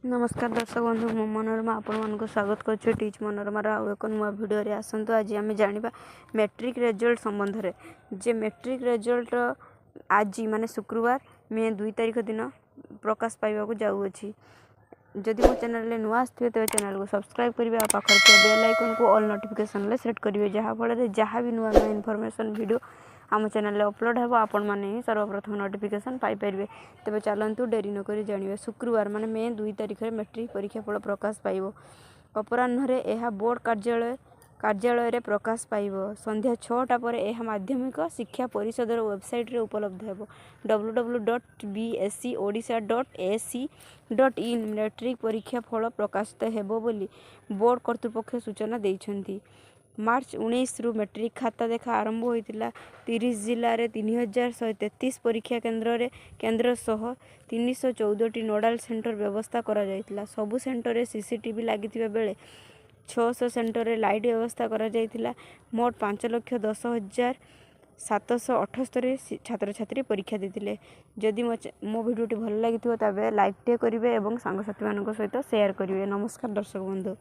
नमस्कार दर्शक बंधु मो मनोरमा आपण मानक स्वागत करछु टीच मनोरमार आउ एक नुआ भिडियो रे आसंतु आज आम जानिबा मैट्रिक रिजल्ट संबंध रे जे मैट्रिक रिजल्ट आज माने शुक्रवार मे 2 तारिख दिन प्रकाश पाइबा को जाउ अछि। जदि मो चैनल रे नुआ आस्थिबे तो चैनल को सब्सक्राइब करिवे आ पाखर के बेल आइकन को ऑल नोटिफिकेशन ले सेट करिवे जहा फल रे जहा भी नुआ नुआ इन्फॉर्मेशन वीडियो आम चैनल रे अपलोड हेबो आपण माने ही सर्वप्रथम नोटिफिकेशन पाई परिवे। तबे चलंतु डेरी न करी जानिबे शुक्रवार माने मे 2 तारिख रे मैट्रिक परीक्षा फल प्रकाश पाइबो। अपराह्न रे एहा बोर्ड कार्यालय रे प्रकाश पाइबो। संध्या 6टा पर एहा माध्यमिक शिक्षा परिषद रो वेबसाइट रे उपलब्ध हेबो। www.bse odisha.ac.in मैट्रिक परीक्षा फल प्रकाशित हेबो बोली बोर्ड कर्तृपक्ष सूचना दैछंती। मार्च 19 रु मैट्रिक खाता देखा आरंभ होइतिला। 30 जिल्ला रे 3133 परीक्षा केन्द्र सह 314 नोडाल सेंटर व्यवस्था करा जायतिला। सबु सेंटर रे सीसीटीवी लागितिबा बेले 600 सेंटर रे लाइट व्यवस्था करा जायतिला। मोट 5,10,778 छात्र छात्री परीक्षा देतिले। जदि मो वीडियोटी भल लागिथिबो तबे लाइक टे करिवे एवं सांग साथी मानक सहित शेयर करिवे। नमस्कार दर्शक बंधु।